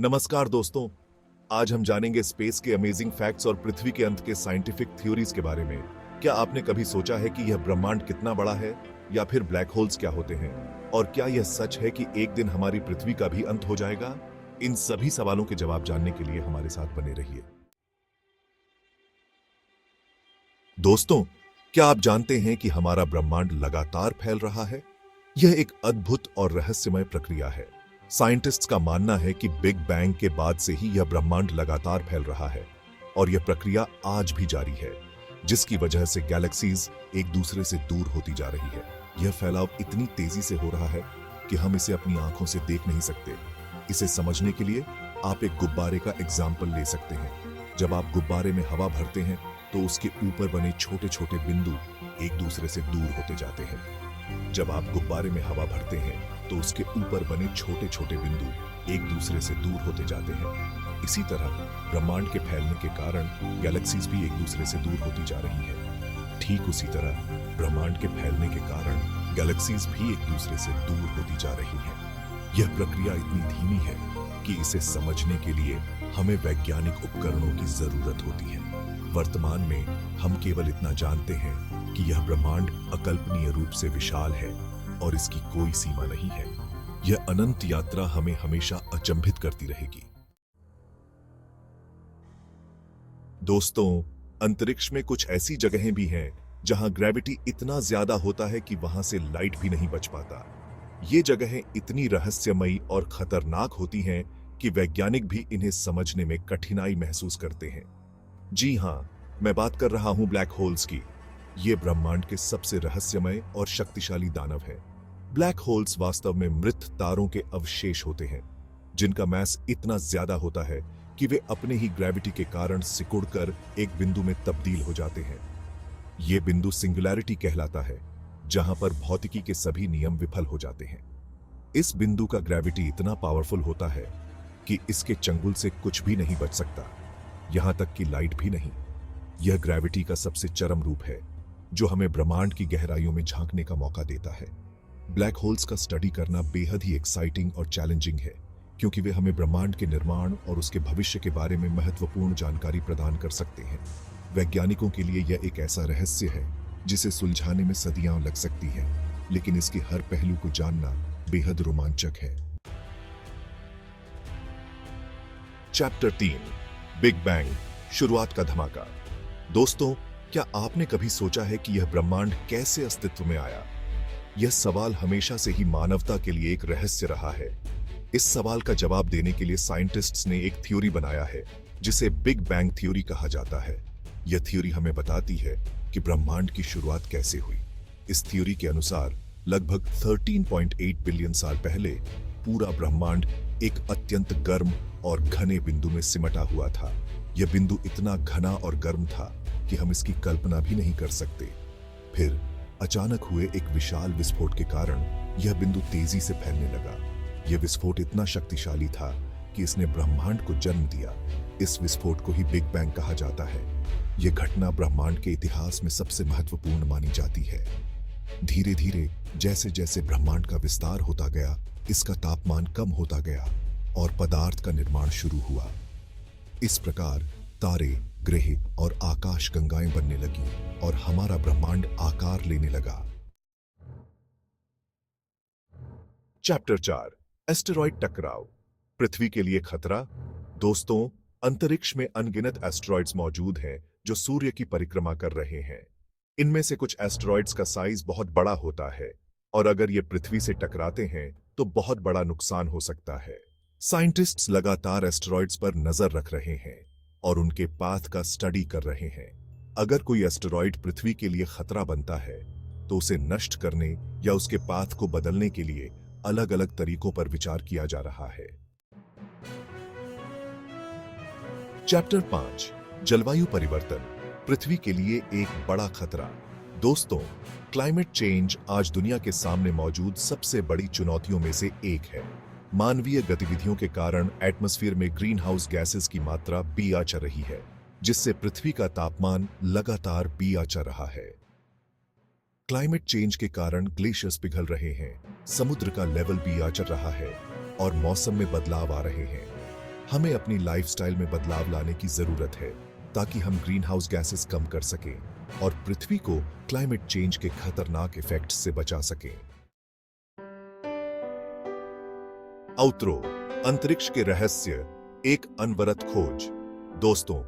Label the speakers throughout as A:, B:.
A: नमस्कार दोस्तों। आज हम जानेंगे स्पेस के अमेजिंग फैक्ट्स और पृथ्वी के अंत के साइंटिफिक थ्योरीज के बारे में। क्या आपने कभी सोचा है कि यह ब्रह्मांड कितना बड़ा है, या फिर ब्लैक होल्स क्या होते हैं, और क्या यह सच है कि एक दिन हमारी पृथ्वी का भी अंत हो जाएगा? इन सभी सवालों के जवाब जानने के लिए हमारे साथ बने रहिए। दोस्तों, क्या आप जानते हैं कि हमारा ब्रह्मांड लगातार फैल रहा है? यह एक अद्भुत और रहस्यमय प्रक्रिया है। साइंटिस्ट्स का मानना है कि बिग बैंग के बाद से ही यह ब्रह्मांड लगातार फैल रहा है, और यह प्रक्रिया आज भी जारी है, जिसकी वजह से गैलेक्सीज एक दूसरे से दूर होती जा रही है। यह फैलाव इतनी तेजी से हो रहा है कि हम इसे अपनी आंखों से देख नहीं सकते। इसे समझने के लिए आप एक गुब्बारे का एग्जाम्पल ले सकते हैं। जब आप गुब्बारे में हवा भरते हैं तो उसके ऊपर बने छोटे छोटे बिंदु एक दूसरे से दूर होते जाते हैं। जब आप गुब्बारे में हवा भरते हैं तो उसके ऊपर बने छोटे छोटे बिंदु एक दूसरे से दूर होते जाते हैं। इसी तरह ब्रह्मांड के फैलने के कारण गैलेक्सीज भी एक दूसरे से दूर होती जा रही है। ठीक उसी तरह ब्रह्मांड के फैलने के कारण गैलेक्सीज भी एक दूसरे से दूर होती जा रही हैं। यह प्रक्रिया इतनी धीमी है कि इसे समझने के लिए हमें वैज्ञानिक उपकरणों की जरूरत होती है। वर्तमान में हम केवल इतना जानते हैं कि यह ब्रह्मांड अकल्पनीय रूप से विशाल है और इसकी कोई सीमा नहीं है। यह अनंत यात्रा हमें हमेशा अचंभित करती रहेगी। दोस्तों, अंतरिक्ष में कुछ ऐसी जगहें भी हैं जहां ग्रेविटी इतना ज्यादा होता है कि वहां से लाइट भी नहीं बच पाता। ये जगहें इतनी रहस्यमयी और खतरनाक होती हैं कि वैज्ञानिक भी इन्हें समझने में कठिनाई महसूस करते हैं। जी हां, मैं बात कर रहा हूं ब्लैक होल्स की। ये ब्रह्मांड के सबसे रहस्यमय और शक्तिशाली दानव हैं। ब्लैक होल्स वास्तव में मृत तारों के अवशेष होते हैं, जिनका मास इतना ज्यादा होता है कि वे अपने ही ग्रेविटी के कारण सिकुड़कर एक बिंदु में तब्दील हो जाते हैं। ये बिंदु सिंगुलैरिटी कहलाता है, जहां पर भौतिकी के सभी नियम विफल हो जाते हैं। इस बिंदु का ग्रेविटी इतना पावरफुल होता है कि इसके चंगुल से कुछ भी नहीं बच सकता, यहां तक कि लाइट भी नहीं। यह ग्रेविटी का सबसे चरम रूप है, जो हमें ब्रह्मांड की गहराइयों में झांकने का मौका देता है। ब्लैक होल्स का स्टडी करना बेहद ही एक्साइटिंग और चैलेंजिंग है, क्योंकि वे हमें ब्रह्मांड के निर्माण और उसके भविष्य के बारे में महत्वपूर्ण जानकारी प्रदान कर सकते हैं। वैज्ञानिकों के लिए यह एक ऐसा रहस्य है जिसे सुलझाने में सदियां लग सकती हैं, लेकिन इसके हर पहलू को जानना बेहद रोमांचक है। चैप्टर 3, बिग बैंग, शुरुआत का धमाका। दोस्तों, क्या आपने कभी सोचा है कि यह ब्रह्मांड कैसे अस्तित्व में आया? यह सवाल हमेशा से ही मानवता के लिए एक रहस्य रहा है। इस सवाल का जवाब देने के लिए साइंटिस्ट्स ने एक थ्योरी बनाया है, जिसे बिग बैंग थ्योरी कहा जाता है। यह थ्योरी हमें बताती है कि ब्रह्मांड की शुरुआत कैसे हुई। इस थ्योरी के अनुसार लगभग 13.8 बिलियन साल पहले पूरा ब्रह्मांड एक अत्यंत गर्म और घने बिंदु में सिमटा हुआ था। यह बिंदु इतना घना और गर्म था कि हम इसकी कल्पना भी नहीं कर सकते। फिर अचानक हुए एक विशाल विस्फोट के कारण यह बिंदु तेजी से फैलने लगा। यह विस्फोट इतना शक्तिशाली था कि इसने ब्रह्मांड को जन्म दिया। इस विस्फोट को ही बिग बैंग कहा जाता है। यह घटना ब्रह्मांड के इतिहास में सबसे महत्वपूर्ण मानी जाती है। धीरे धीरे जैसे जैसे ब्रह्मांड का विस्तार होता गया, इसका तापमान कम होता गया और पदार्थ का निर्माण शुरू हुआ। इस प्रकार तारे, ग्रह और आकाश गंगाएं बनने लगी और हमारा ब्रह्मांड आकार लेने लगा। चैप्टर 4, एस्टेरॉयड टकराव, पृथ्वी के लिए खतरा। दोस्तों, अंतरिक्ष में अनगिनत एस्टेरॉयड्स मौजूद हैं जो सूर्य की परिक्रमा कर रहे हैं। इनमें से कुछ एस्टेरॉयड्स का साइज बहुत बड़ा होता है, और अगर ये पृथ्वी से टकराते हैं तो बहुत बड़ा नुकसान हो सकता है। साइंटिस्ट्स लगातार एस्टेरॉयड्स पर नजर रख रहे हैं और उनके पाथ का स्टडी कर रहे हैं। अगर कोई एस्टेरॉयड पृथ्वी के लिए खतरा बनता है तो उसे नष्ट करने या उसके पाथ को बदलने के लिए अलग अलग तरीकों पर विचार किया जा रहा है। चैप्टर 5, जलवायु परिवर्तन, पृथ्वी के लिए एक बड़ा खतरा। दोस्तों, क्लाइमेट चेंज आज दुनिया के सामने मौजूद सबसे बड़ी चुनौतियों में से एक है। मानवीय गतिविधियों के कारण एटमॉस्फेयर में ग्रीन हाउस गैसेस की मात्रा बढ़ चल रही है, जिससे पृथ्वी का तापमान लगातार बढ़ चल रहा है। क्लाइमेट चेंज के कारण ग्लेशियर्स पिघल रहे हैं, समुद्र का लेवल बढ़ चल रहा है और मौसम में बदलाव आ रहे हैं। हमें अपनी लाइफस्टाइल में बदलाव लाने की जरूरत है ताकि हम ग्रीन हाउस गैसेस कम कर सकें और पृथ्वी को क्लाइमेट चेंज के खतरनाक इफेक्ट्स से बचा सकें। आउटरो, अंतरिक्ष के रहस्य, एक अनवरत खोज। दोस्तों,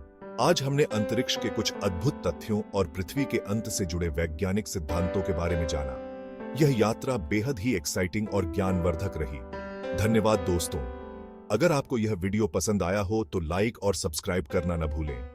A: आज हमने अंतरिक्ष के कुछ अद्भुत तथ्यों और पृथ्वी के अंत से जुड़े वैज्ञानिक सिद्धांतों के बारे में जाना। यह यात्रा बेहद ही एक्साइटिंग और ज्ञानवर्धक रही। धन्यवाद दोस्तों। अगर आपको यह वीडियो पसंद आया हो तो लाइक और सब्सक्राइब करना न भूलें।